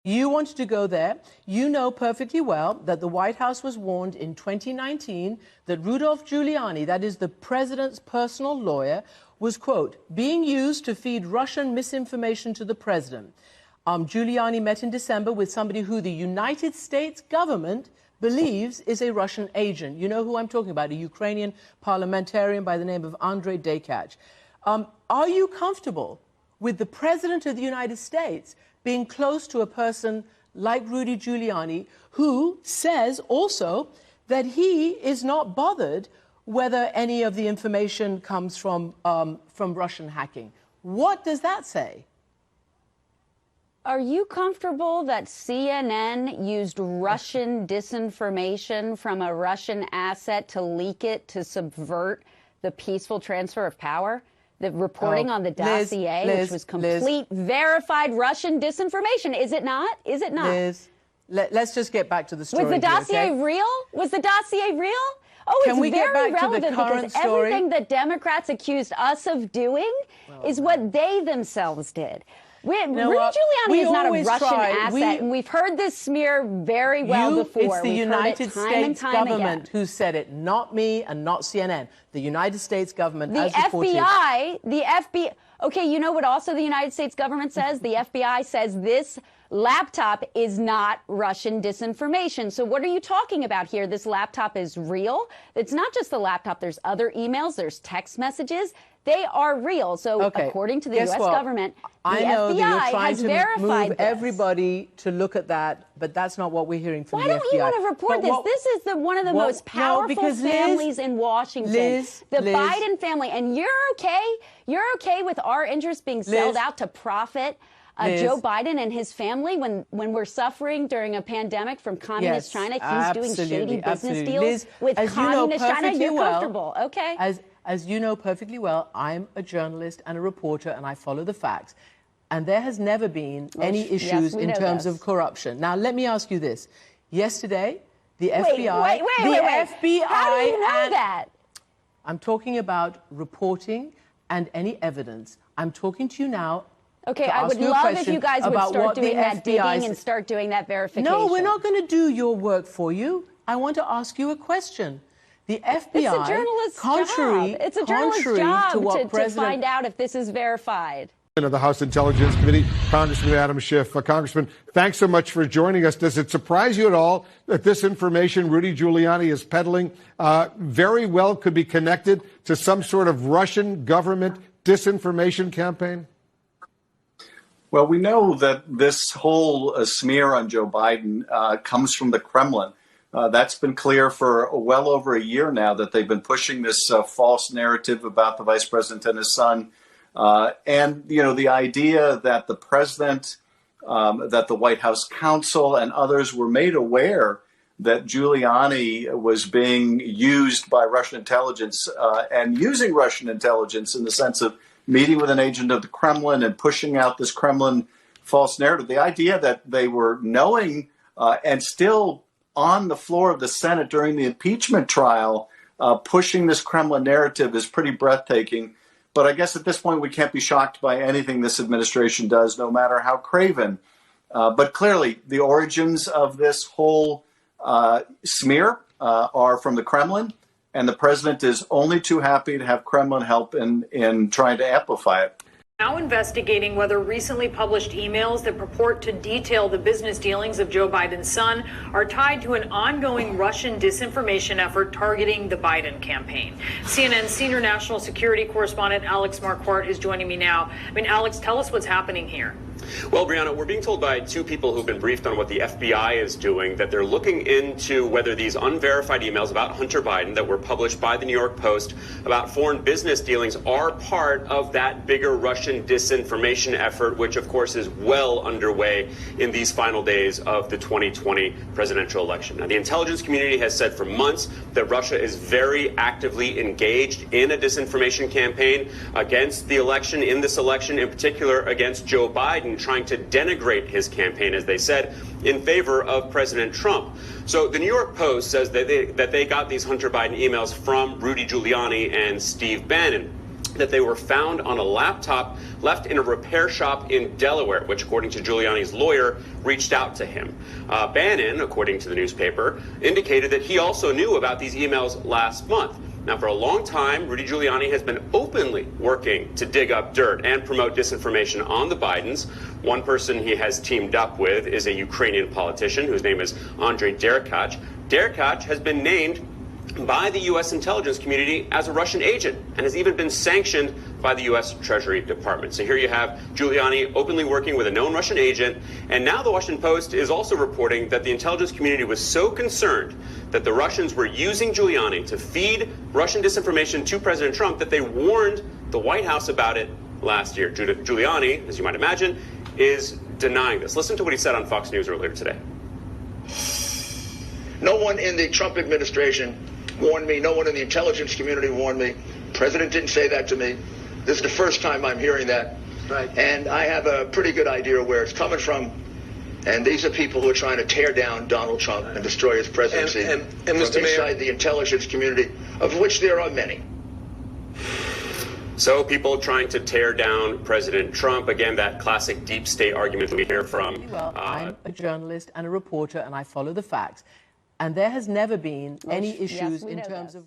You wanted to go there. You know perfectly well that the White House was warned in 2019 that Rudolph Giuliani, that is the president's personal lawyer, was, quote, being used to feed Russian misinformation to the president. Giuliani met in December with somebody who the United States government believes is a Russian agent. You know who I'm talking about, a Ukrainian parliamentarian by the name of Andrei Dekach. Are you comfortable with the president of the United States being close to a person like Rudy Giuliani, who says also that he is not bothered whether any of the information comes from Russian hacking? What does that say? Are you comfortable that CNN used Russian disinformation from a Russian asset to leak it to subvert the peaceful transfer of power? The reporting on the dossier, which was complete, verified Russian disinformation. Is it not? Is it not? Liz, let's just get back to the story. Was the dossier real? Was the dossier real? Oh, it's very relevant because everything that Democrats accused us of doing is what they themselves did. Rudy Giuliani is not a Russian asset, and we've heard this smear very well before. It's the United States government who said it, not me and not CNN. The United States government has reported. The FBI, okay, you know what also the United States government says? The FBI says this laptop is not Russian disinformation. So what are you talking about here? This laptop is real. It's not just the laptop. There's other emails. There's text messages. They are real. So according to the U.S. government, the FBI has verified this. Everybody to look at that, but that's not what we're hearing from the FBI. Why don't you want to report this? This is one of the most powerful families in Washington, the Biden family. And you're okay? You're okay with our interests being sold out to profit? Joe Biden and his family, when we're suffering during a pandemic from communist China, he's doing shady business deals with communist China. You're comfortable, okay? As you know perfectly well, I'm a journalist and a reporter, and I follow the facts. And there has never been any issues in terms of corruption. Now, let me ask you this. Yesterday, the FBI... Wait. How do you know that? I'm talking about reporting and any evidence. I'm talking to you now. Okay, I would love if you guys would start doing that digging and start doing that verification. No, we're not going to do your work for you. I want to ask you a question. The FBI, it's a journalist's job. It's a journalist's job to find out if this is verified. Of the House Intelligence Committee, Congressman Adam Schiff. Congressman, thanks so much for joining us. Does it surprise you at all that this information Rudy Giuliani is peddling very well could be connected to some sort of Russian government disinformation campaign? Well, we know that this whole smear on Joe Biden comes from the Kremlin. That's been clear for well over a year now, that they've been pushing this false narrative about the vice president and his son. And, you know, the idea that the president, that the White House counsel and others were made aware that Giuliani was being used by Russian intelligence and using Russian intelligence in the sense of meeting with an agent of the Kremlin and pushing out this Kremlin false narrative. The idea that they were knowing and still on the floor of the Senate during the impeachment trial, pushing this Kremlin narrative is pretty breathtaking. But I guess at this point, we can't be shocked by anything this administration does, no matter how craven. But clearly, the origins of this whole smear are from the Kremlin, and the president is only too happy to have Kremlin help in trying to amplify it. Now investigating whether recently published emails that purport to detail the business dealings of Joe Biden's son are tied to an ongoing Russian disinformation effort targeting the Biden campaign. CNN senior national security correspondent Alex Marquardt is joining me now. Alex, tell us what's happening here. Well, Brianna, we're being told by two people who've been briefed on what the FBI is doing that they're looking into whether these unverified emails about Hunter Biden that were published by the New York Post about foreign business dealings are part of that bigger Russian disinformation effort, which, of course, is well underway in these final days of the 2020 presidential election. Now, the intelligence community has said for months that Russia is very actively engaged in a disinformation campaign against the election, in this election, in particular against Joe Biden, trying to denigrate his campaign, as they said, in favor of President Trump. So the New York Post says that they got these Hunter Biden emails from Rudy Giuliani and Steve Bannon. that they were found on a laptop left in a repair shop in Delaware, which, according to Giuliani's lawyer, reached out to him. Bannon, according to the newspaper, indicated that he also knew about these emails last month. Now, for a long time, Rudy Giuliani has been openly working to dig up dirt and promote disinformation on the Bidens. One person he has teamed up with is a Ukrainian politician whose name is Andrei Derkach. Derkach has been named by the U.S. intelligence community as a Russian agent and has even been sanctioned by the U.S. Treasury Department. So here you have Giuliani openly working with a known Russian agent, and now the Washington Post is also reporting that the intelligence community was so concerned that the Russians were using Giuliani to feed Russian disinformation to President Trump that they warned the White House about it last year. Giuliani, as you might imagine, is denying this. Listen to what he said on Fox News earlier today. No one in the Trump administration warned me. No one in the intelligence community warned me. The president didn't say that to me. This is the first time I'm hearing that. Right. And I have a pretty good idea where it's coming from. And these are people who are trying to tear down Donald Trump and destroy his presidency and from Mr. Mayor, inside the intelligence community, of which there are many. So people trying to tear down President Trump. Again, that classic deep state argument that we hear from. Well, I'm a journalist and a reporter, and I follow the facts. And there has never been any issues in terms of